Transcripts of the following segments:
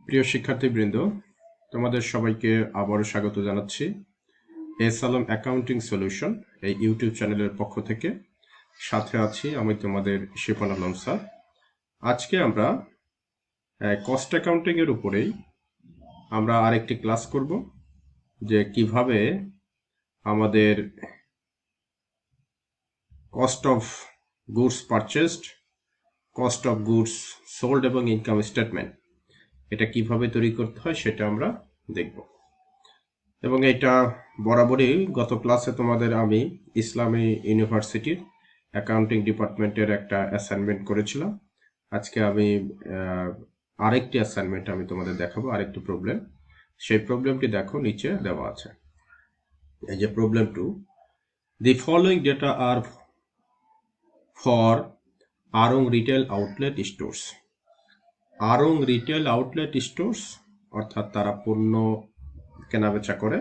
প্রিয় শিক্ষার্থীবৃন্দ, তোমাদের সবাইকে আবারও স্বাগত জানাচ্ছি এস আলম অ্যাকাউন্টিং সলিউশন এই ইউটিউব চ্যানেলের পক্ষ থেকে। সাথে আছি আমি তোমাদের শিপন আলম স্যার। আজকে আমরা কস্ট অ্যাকাউন্টিং এর উপরেই আমরা আরেকটি ক্লাস করব, যে কিভাবে আমাদের cost of goods purchased, cost of goods sold এবং ইনকাম স্টেটমেন্ট এটা কিভাবে তৈরি করতে হয় সেটা আমরা দেখব। এবং এটা বরাবরই গত ক্লাসে তোমাদের আমি ইসলামী ইউনিভার্সিটির অ্যাকাউন্টিং ডিপার্টমেন্টের একটা অ্যাসাইনমেন্ট করেছিলাম। আজকে আমি আরেকটি অ্যাসাইনমেন্ট আমি তোমাদের দেখাবো, আরেকটি প্রবলেম। সেই প্রবলেমটি দেখো, নিচে দেওয়া আছে। এই যে problem 2, the following data are for Aarong retail outlet stores. Aarong retail outlet stores অর্থাৎ তারা পণ্য কেনাবেচা করে,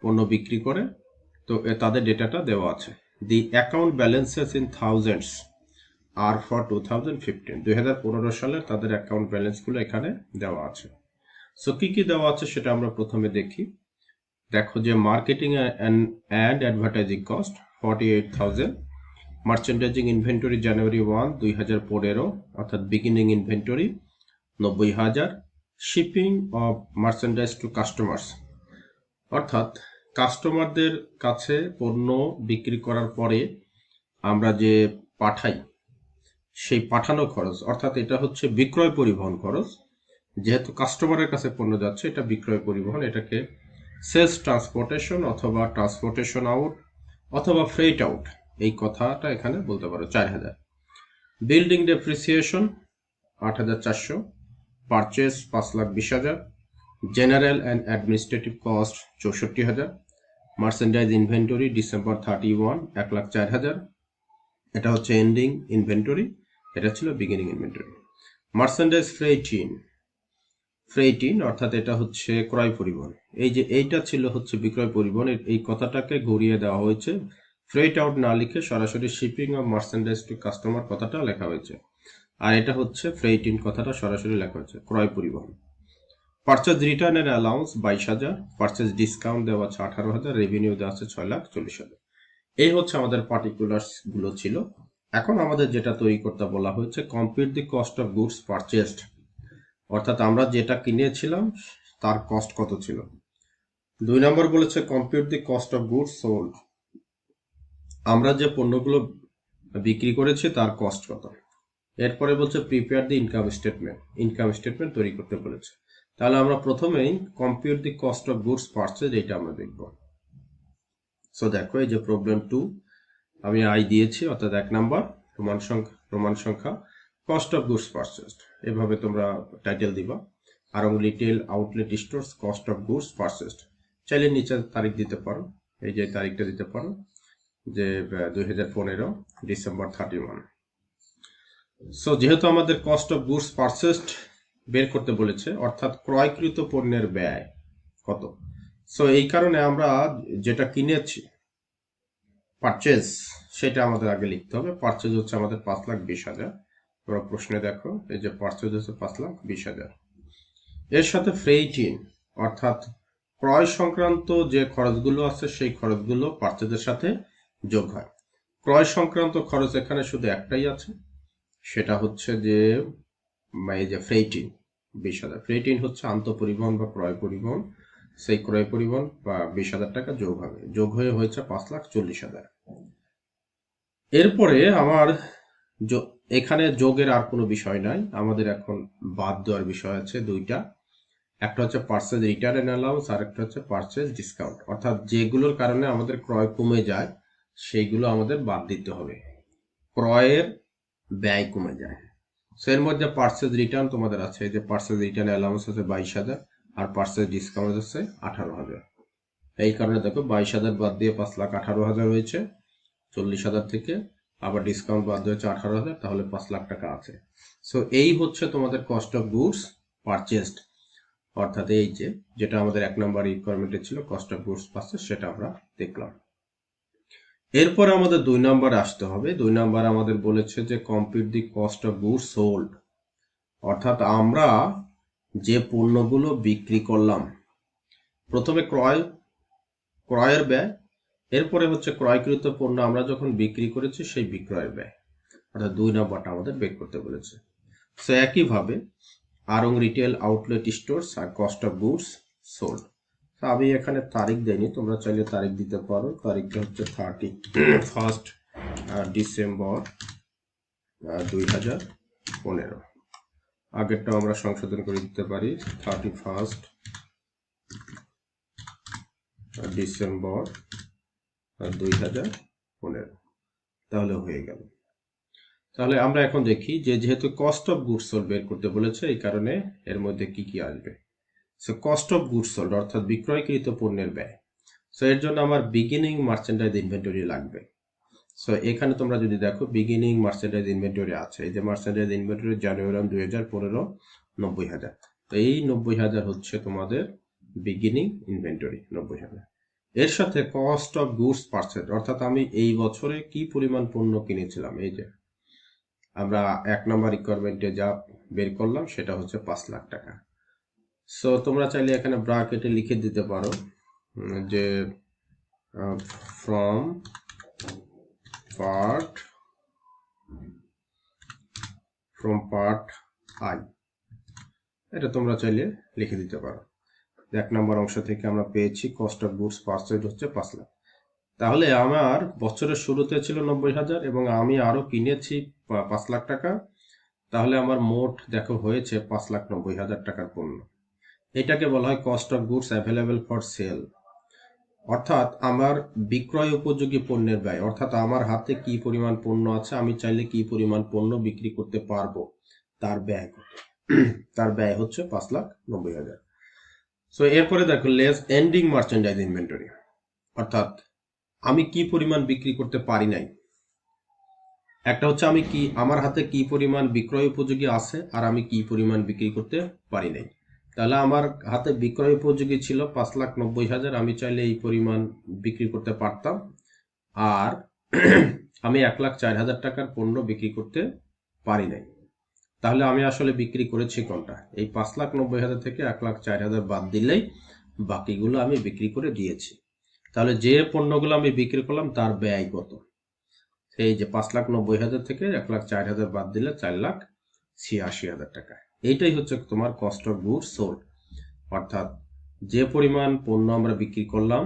পণ্য বিক্রি করে, তো তাদের ডেটাটা দেওয়া আছে। The account balances in thousands are for 2015, 2015 সালের তাদের অ্যাকাউন্ট ব্যালেন্সগুলো এখানে দেওয়া আছে। সো কি কি দেওয়া আছে সেটা আমরা প্রথমে দেখি। দেখো যে marketing and advertising cost 48,000, merchandising inventory January 1, 2015 অর্থাৎ beginning inventory 90,000, shipping of merchandise to customers অর্থাৎ কাস্টমারদের কাছে পণ্য বিক্রি করার পরে আমরা যে পাঠাই সেই পাঠানো খরচ, অর্থাৎ এটা হচ্ছে বিক্রয় পরিবহন খরচ। যেহেতু কাস্টমারের কাছে পণ্য যাচ্ছে, এটা বিক্রয় পরিবহন, এটাকে সেলস ট্রান্সপোর্টেশন অথবা ট্রান্সপোর্টেশন আউট অথবা ফ্রেট আউট, এই কথাটা এখানে বলতে পারো। 4,000। Building depreciation 8,400, purchase 5,20,000, general and administrative cost 64,000, merchandise inventory December 31, 1,04,000, এটা হচ্ছে এন্ডিং ইনভেন্টরি, এটা ছিল বিগিনিং ইনভেন্টরি। মার্চেন্ডাইজ ফ্রেইটিন অর্থাৎ এটা হচ্ছে ক্রয় পরিবহন। এই যে এইটা ছিল হচ্ছে বিক্রয় পরিবহন, এই কথাটাকে ঘুরিয়ে দেওয়া হয়েছে, ফ্রেট আউট না লিখে সরাসরি shipping of merchandise to customer কথাটা লেখা হয়েছে, আর এটা হচ্ছে ফ্রেইটিন কথাটা সরাসরি লেখা হয়েছে ক্রয় পরিবহন। পারচেজ রিটার্ন এর অ্যালাউন্স 22,000, পারচেজ ডিসকাউন্ট দেওয়া আছে 18,000, রেভিনিউ দেওয়া আছে 6,40,000। এই হচ্ছে আমাদের পার্টিকুলার্স গুলো ছিল। এখন আমাদের যেটা তৈরি করতে বলা হয়েছে, compute the cost of goods purchased, অর্থাৎ আমরা যেটা কিনেছিলাম তার কস্ট কত ছিল। 2 নম্বর বলেছে compute the cost of goods sold, আমরা যে পণ্যগুলো বিক্রি করেছি তার কস্ট কত। এরপরে বলছে প্রিপেয়ার দি ইনকাম স্টেটমেন্ট তৈরি করতে বলেছে। তাহলে আমরা প্রথমেই compute the cost of goods purchase, এটা আমরা দেখব। সো দেখো এই যে প্রবলেম 2 আমি আই দিয়েছি, অর্থাৎ 1 নাম্বার প্রমাণ সংখ্যা কস্ট অফ গুডস পারচেসড, এভাবে তোমরা টাইটেল দিবা। Aarong retail outlet stores cost of goods purchased, চাইলে নিচে তারিখ দিতে পারো, এই যে তারিখটা দিতে পারো যে 2015 ডিসেম্বর 31। সো যেহেতু আমাদের কস্ট অফ গুডস পারচেসড বের করতে বলেছে, অর্থাৎ ক্রয়কৃত পণ্যের ব্যয় কত, সো এই কারণে আমরা যেটা কিনেছি পারচেজ সেটা আমাদের আগে লিখতে হবে। পারচেজ হচ্ছে আমাদের 5,20,000, তোমরা প্রশ্নে দেখো এই যে পারচেজ হচ্ছে 5,20,000। এর সাথে ফ্রেইটিন অর্থাৎ ক্রয় সংক্রান্ত যে খরচগুলো আছে সেই খরচগুলো পারচেজের সাথে যোগ হয়। ক্রয় সংক্রান্ত খরচ এখানে শুধু একটাই আছে, সেটা হচ্ছে যে এই যে ফ্রেইটিন 20,000। ফ্রেইটিন হচ্ছে আন্তঃপরিবহন বা ক্রয় পরিবহন, সেই ক্রয় পরিবহন বা 20,000 টাকা যোগ হবে, যোগ হয়ে হয়েছে 5,40,000। এরপরে আমার এখানে যোগের আর কোনো বিষয় নাই, আমাদের এখন বাদ দেওয়ার বিষয় আছে দুইটা। একটা হচ্ছে পারচেজ রিটার্ন এন্ড অ্যালাউন্স, আর একটা হচ্ছে পারচেজ ডিসকাউন্ট, অর্থাৎ যেগুলোর কারণে আমাদের ক্রয় কমে যায় সেইগুলো আমাদের বাদ দিতে হবে, ক্রয়ের ব্যয় কমে যায়। সো এর মধ্যে পারচেজ রিটার্ন তোমাদের আছে, এই যে পারচেজ রিটার্ন অ্যালাউন্স আছে 22,000, আর পারচেজ ডিসকাউন্ট আছে 18,000। এই কারণে দেখো 22,000 বাদ দিয়ে 5,18,000 হয়েছে 40,000 থেকে, আবার ডিসকাউন্ট বাদ হয়েছে 18,000, তাহলে 5 লাখ টাকা আছে। সো এই হচ্ছে তোমাদের কস্ট অফ গুডস পারচেসড, অর্থাৎ এই যে যেটা আমাদের 1 নম্বর রিকোয়ারমেন্টে ছিল কস্ট অফ গুডস পারচেসড, সেটা আমরা দেখলাম। এরপরে আমাদের 2 নম্বরে আসতে হবে। 2 নম্বর আমাদের বলেছে যে compute the cost of goods sold, অর্থাৎ আমরা যে পণ্যগুলো বিক্রি করলাম, প্রথমে ক্রয়ের ব্যয়, এরপরে হচ্ছে ক্রয়কৃত পণ্য আমরা যখন বিক্রি করেছি সেই বিক্রয়ের ব্যয়, অর্থাৎ 2 নম্বরটা আমাদের বের করতে বলেছে। সো একইভাবে আরং রিটেল আউটলেট স্টোরস আর কস্ট অফ গুডস সোল্ড। আমি এখানে তারিখ দেইনি, তোমরা চাইলে তারিখ দিতে পারো। তারিখটা হচ্ছে 31 ডিসেম্বর 2015। আগেরটা আমরা সংশোধন করে দিতে পারি 31 ডিসেম্বর 2015, তাহলে হয়ে গেল। তাহলে আমরা এখন দেখি যে যেহেতু কস্ট অফ গুডস সোল্ড বের করতে বলেছে, এই কারণে এর মধ্যে কি কি আসবে। So cost of goods sold অর্থাৎ বিক্রয়কৃত পণ্যের ব্যয়। সো এর জন্য আমার বিগিনিং মার্চেন্ডাইজ ইনভেন্টরি লাগবে। সো এখানে তোমরা যদি দেখো বিগিনিং মার্চেন্ডাইজ ইনভেন্টরি আছে, এই যে মার্চেন্ডাইজ ইনভেন্টরি জানুয়ারি 2015 90,000। তো এই 90,000 হচ্ছে তোমাদের বিগিনিং ইনভেন্টরি 90,000। এর সাথে কস্ট অফ গুডস পারচেজ অর্থাৎ আমি এই বছরে কি পরিমাণ পণ্য কিনেছিলাম, এই যে আমরা 1 নম্বর রিকোয়ারমেন্টে যা বের করলাম সেটা হচ্ছে 5 লাখ টাকা। সো তোমরা চাইলে এখানে ব্র্যাকেটে লিখে দিতে পারো যে ফ্রম পার্ট আই, এটা তোমরা চাইলে লিখে দিতে পারো। 1 নম্বর অংশ থেকে আমরা পেয়েছি কস্ট অফ গুডস পারচেজ হচ্ছে 5 লাখ। তাহলে আমার বছরের শুরুতে ছিল 90,000 এবং আমি আরো কিনেছি 5 লাখ টাকা, তাহলে আমার মোট দেখো হয়েছে 5,90,000 টাকার পণ্য। এটাকে বলা হয় cost of goods available for sale, অর্থাৎ আমার বিক্রয় উপযোগী পণ্যের ব্যয়, অর্থাৎ আমার হাতে কি পরিমাণ পণ্য আছে, আমি চাইলে কি পরিমাণ পণ্য বিক্রি করতে পারবো, তার ব্যয় কত। তার ব্যয় হচ্ছে 5,90,000। সো এরপরে দেখো লেস এন্ডিং মার্চেন্ডাইজ ইনভেন্টরি, অর্থাৎ আমি কি পরিমাণ বিক্রি করতে পারি নাই। একটা হচ্ছে আমি কি আমার হাতে কি পরিমাণ বিক্রয় উপযোগী আছে আর আমি কি পরিমাণ বিক্রি করতে পারি নাই। তাহলে আমার হাতে বিক্রয় উপযোগী ছিল 5,90,000, আমি চাইলে এই পরিমাণ বিক্রি করতে পারতাম। আর আমি 1,04,000 টাকার পণ্য বিক্রি করতে পারি নাই। তাহলে আমি আসলে বিক্রি করেছি কোনটা, এই 5,90,000 থেকে 1,04,000 বাদ দিলেই বাকিগুলো আমি বিক্রি করে দিয়েছি। তাহলে যে পণ্যগুলো আমি বিক্রি করলাম তার ব্যয় কত, এই যে 5,90,000 থেকে 1,04,000 বাদ দিলে 4,86,000 টাকা। এইটাই হচ্ছে তোমার কস্ট অফ গুডস সোল্ড, অর্থাৎ যে পরিমাণ পণ্য আমরা বিক্রি করলাম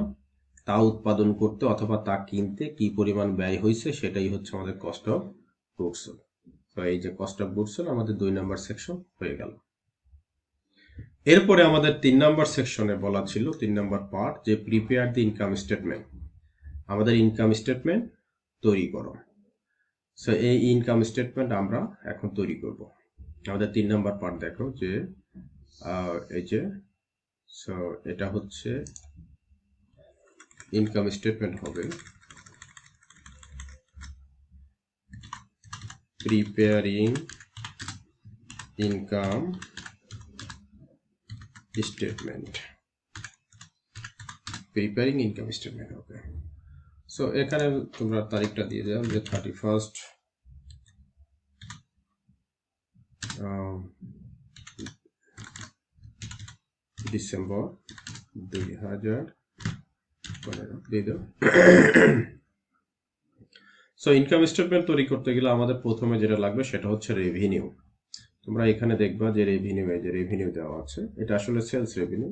তা উৎপাদন করতে অথবা তা কিনতে কি পরিমাণ ব্যয় হয়েছে, সেটাই হচ্ছে আমাদের কস্ট অফ গুডস সোল্ড। তো এই যে কস্ট অফ গুডস সোল্ড আমাদের 2 নম্বর সেকশন হয়ে গেল। এরপরে আমাদের 3 নম্বর সেকশনে বলা ছিল, 3 নম্বর পার্ট, যে প্রিপেয়ার দি ইনকাম স্টেটমেন্ট। আমাদের ইনকাম স্টেটমেন্ট তৈরি করো। সো এই ইনকাম স্টেটমেন্ট আমরা এখন তৈরি করব। আমাদের 3 নম্বর পার্ট দেখো যে এই যে, সো এটা হচ্ছে ইনকাম স্টেটমেন্ট হবে preparing income statement, preparing income statement হবে। সো এখানে তোমরা তারিখটা দিয়ে দাও যে 31 ডিসেম্বর 2015 দিয়ে দাও। সো ইনকাম স্টেটমেন্ট তৈরি করতে গেলে আমাদের প্রথমে যেটা লাগবে সেটা হচ্ছে রেভিনিউ। তোমরা এখানে দেখবা যে রেভিনিউ, এই যে রেভিনিউ দেওয়া আছে, এটা আসলে সেলস রেভিনিউ,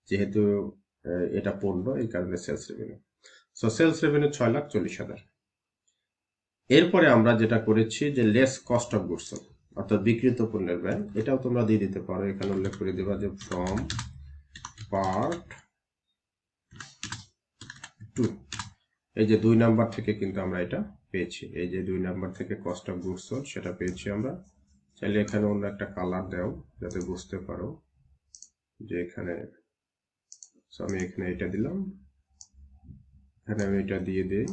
যেহেতু এটা পণ্য এই কারণে sales revenue. So sales revenue 6,40,000। এরপরে আমরা যেটা করেছি যে less cost of goods sold, অর্থাৎ বিক্রিত পণ্যের ব্যয়, এটাও তোমরা দিয়ে দিতে পারো। এখানে উল্লেখ করে দেবা যে ফ্রম পার্ট 2, এই যে 2 নাম্বার থেকে কিন্তু আমরা এটা পেয়েছি, এই যে 2 নাম্বার থেকে কস্ট অফ গুডস সোল্ড সেটা পেয়েছি আমরা। চাইলে এখানে অন্য একটা কালার দাও যাতে বুঝতে পারো যে এখানে, আমি এখানে এটা দিলাম, এখানে আমি এটা দিয়ে দিই।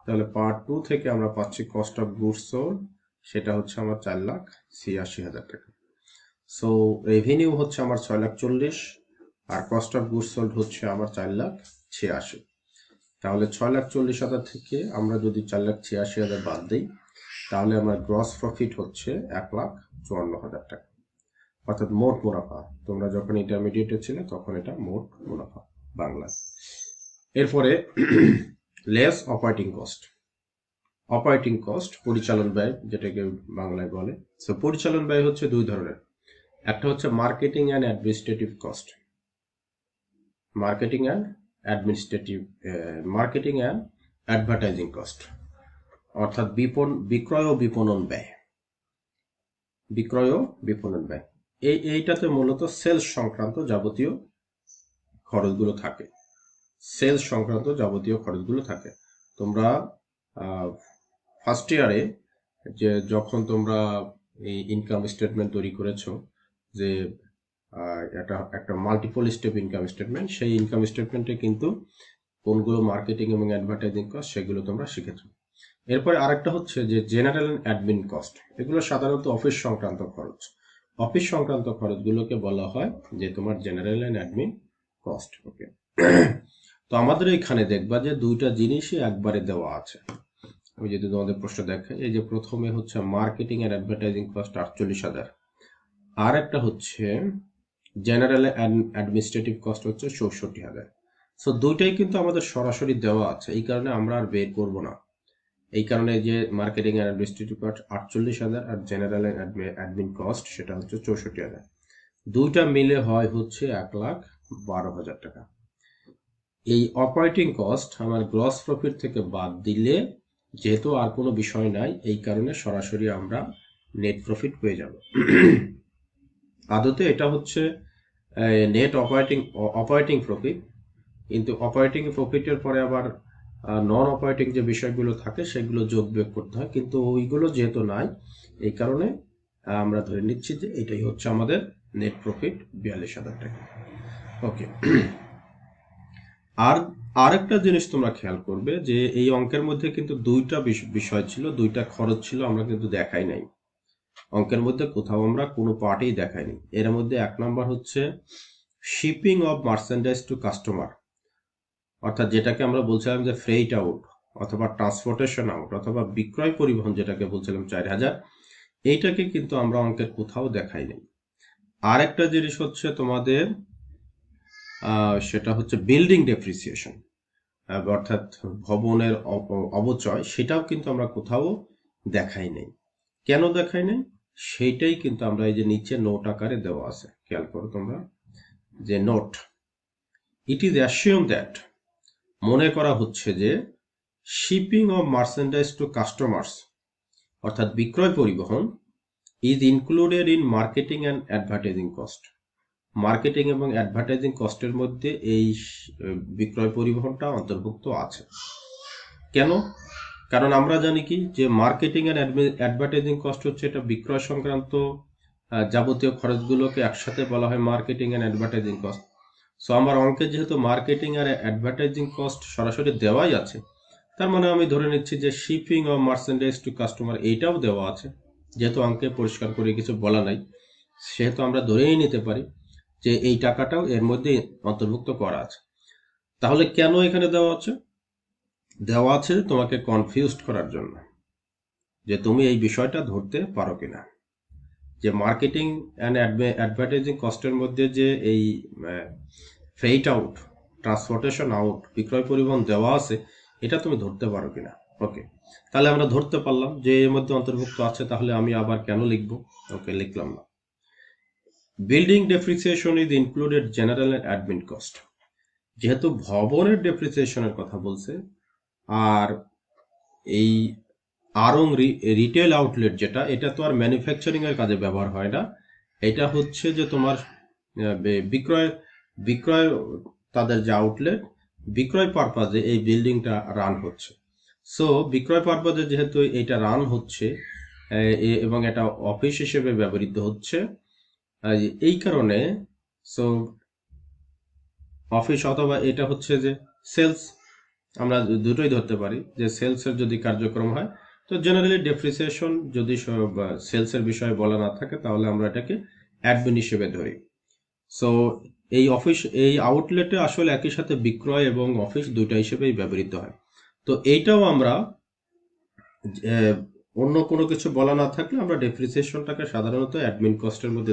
তাহলে পার্ট 2 থেকে আমরা পাচ্ছি কস্ট অফ গুডস সোল্ড, সেটা হচ্ছে আমার 4,86,000 টাকা। সো রেভিনিউ হচ্ছে আমার 6,40,000 আর কস্ট অফ গুডস সোল্ড হচ্ছে আমার 4,86,000। তাহলে 6,40,000 থেকে আমরা যদি 4,86,000 বাদ দিই, তাহলে আমার গ্রস প্রফিট হচ্ছে 1,54,000 টাকা। অর্থাৎ মোট মুনাফা। তোমরা যখন ইন্টারমিডিয়েটে ছিলে তখন এটা মোট মুনাফা বাংলা। এরপরে less operating cost. Operating cost পরিচালন ব্যয় যেটাকে বাংলায় বলে। সো পরিচালন ব্যয় হচ্ছে দুই ধরনের, একটা হচ্ছে marketing and administrative cost, marketing and advertising cost, অর্থাৎ বিক্রয় ও বিপণন ব্যয়। বিক্রয় ও বিপণন ব্যয় এইটাতে মূলত সেলস সংক্রান্ত যাবতীয় খরচগুলো থাকে। সেলস সংক্রান্ত যাবতীয় খরচগুলো থাকে। তোমরা ফার্স্ট ইয়ারে যে যখন তোমরা এই ইনকাম স্টেটমেন্ট তৈরি করেছো, যে এটা একটা মাল্টিপল স্টেপ ইনকাম স্টেটমেন্ট, সেই ইনকাম স্টেটমেন্টে কিন্তু কোনগুলো মার্কেটিং এবং অ্যাডভার্টাইজিং কস্ট সেগুলো তোমরা শিখেছো। এরপরে আরেকটা হচ্ছে যে জেনারেল অ্যান্ড অ্যাডমিন কস্ট। এগুলো সাধারণত অফিস সংক্রান্ত খরচ। অফিস সংক্রান্ত খরচগুলোকে বলা হয় যে তোমার জেনারেল অ্যান্ড অ্যাডমিন কস্ট। ওকে, তো আমাদের এখানে দেখবা যে দুইটা জিনিসই একবারে দেওয়া আছে। আমি যদি তোমাদের প্রশ্ন দেখাই, এই যে প্রথমে হচ্ছে মার্কেটিং অ্যান্ড অ্যাডভার্টাইজিং কস্ট 48,000, আর একটা হচ্ছে জেনারেল অ্যান্ড অ্যাডমিনিস্ট্রেটিভ কস্ট হচ্ছে 64,000। সো দুইটাই কিন্তু আমাদের সরাসরি দেওয়া আছে, এই কারণে আমরা আর বের করব না। এই কারণে যে মার্কেটিং অ্যান্ড অ্যাডমিনিস্ট্রেটিভ কস্ট 48,000 আর জেনারেল অ্যাডমিন কস্ট সেটা হচ্ছে 64,000। দুইটা মিলে হয় হচ্ছে 1,12,000 টাকা। এই অপারেটিং কস্ট আমার গ্রস প্রফিট থেকে বাদ দিলে, যেহেতু আর কোনো বিষয় নাই, এই কারণে সরাসরি আমরা নেট প্রফিট পেয়ে যাব। আদতে এটা হচ্ছে নেট অপারেটিং প্রফিট, কিন্তু অপারেটিং প্রফিটের পরে আবার নন অপারেটিং যে বিষয়গুলো থাকে সেগুলো যোগ বিয়োগ করতে হয়, কিন্তু ওইগুলো যেহেতু নাই, এই কারণে আমরা ধরে নিচ্ছি যে এটাই হচ্ছে আমাদের নেট প্রফিট 42,000 টাকা। ওকে, আর আরেকটা জিনিস তোমরা খেয়াল করবে যে এই অঙ্কের মধ্যে কিন্তু দুইটা বিষয় ছিল, দুইটা খরচ ছিল, আমরা কিন্তু দেখাই নাই অঙ্কের মধ্যে, কোথাও আমরা কোনো পার্টেই দেখাইনি। এর মধ্যে এক নাম্বার হচ্ছে shipping of merchandise to customer, অর্থাৎ যেটাকে আমরা বলছিলাম যে ফ্রেইট আউট অথবা ট্রান্সপোর্টেশন আউট অথবা বিক্রয় পরিবহন যেটাকে বলছিলাম 4,000, এইটাকে কিন্তু আমরা অঙ্কের কোথাও দেখাই নাই। আর একটা জিনিস হচ্ছে তোমাদের সেটা হচ্ছে বিল্ডিং ডেপ্রিসিয়েশন, অর্থাৎ ভবনের অবচয়, সেটাও কিন্তু আমরা কোথাও দেখাই নাই। কেন দেখাই নাই সেইটাই কিন্তু আমরা এই যে নিচে নোট আকারে দেওয়া আছে, খেয়াল করো তোমরা যে note, it is assume that, মনে করা হচ্ছে যে shipping of merchandise to customers অর্থাৎ বিক্রয় পরিবহন is included in marketing and advertising cost. Marketing এবং অ্যাডভার্টাইজিং কস্টের মধ্যে এই বিক্রয় পরিবহনটা অন্তর্ভুক্ত আছে। কেন? কারণ আমরা জানি কি যে মার্কেটিং অ্যান্ড অ্যাডভার্টাইজিং কস্ট হচ্ছে এটা বিক্রয় সংক্রান্ত যাবতীয় খরচগুলোকে একসাথে বলা হয় marketing and advertising cost. So আমার অঙ্কে যেহেতু মার্কেটিং আর অ্যাডভার্টাইজিং কস্ট সরাসরি দেওয়াই আছে, তার মানে আমি ধরে নিচ্ছি যে shipping of merchandise to customer এইটাও দেওয়া আছে। যেহেতু অঙ্কে পরিষ্কার করে কিছু বলা নাই, সেহেতু আমরা ধরেই নিতে পারি যে এই টাকাটাও এর মধ্যে অন্তর্ভুক্ত করা আছে। তাহলে কেন এখানে দেওয়া আছে? দেওয়া আছে তোমাকে কনফিউজড করার জন্য, যে তুমি এই বিষয়টা ধরতে পারো কিনা, যে মার্কেটিং অ্যান্ড অ্যাডভার্টাইজিং কস্টের মধ্যে যে এই ফ্রেইট আউট, ট্রান্সপোর্টেশন আউট, বিক্রয় পরিবহন দেওয়া আছে, এটা তুমি ধরতে পারো কিনা। ওকে, তাহলে আমরা ধরতে পারলাম যে এর মধ্যে অন্তর্ভুক্ত আছে, তাহলে আমি আবার কেন লিখবো? ওকে, লিখলাম না। Building depreciation is included general and admin cost, যেহেতু ভবনের ডেপ্রিসিয়েশনের কথা বলছে, আর এই আরং রিটেল আউটলেট যেটা, এটা তো আর ম্যানুফ্যাকচারিং এর কাজে ব্যবহার হয় না, এটা হচ্ছে যে তোমার বিক্রয় তাদের যে আউটলেট, বিক্রয় পারপাজে এই বিল্ডিংটা রান হচ্ছে। সো বিক্রয় পারপাজে যেহেতু এটা রান হচ্ছে এবং এটা অফিস হিসেবে ব্যবহৃত হচ্ছে, এই কারণে সো অফিস অথবা এটা হচ্ছে যে সেলস, আমরা দুটোই ধরতে পারি যে সেলসের যদি কার্যক্রম হয়, তো জেনারেলি ডেপ্রিসিয়েশন যদি সেলসের বিষয়ে বলা না থাকে, তাহলে আমরা এটাকে অ্যাডমিন হিসেবে ধরি। সো এই আউটলেটে আসলে একই সাথে বিক্রয় এবং অফিস দুইটা হিসেবেই ব্যবহৃত হয়। তো এইটাও আমরা অন্য কোনো কিছু বলা না থাকলে আমরা ডেপ্রিসিয়েশনটাকে সাধারণত অ্যাডমিন কস্টের মধ্যে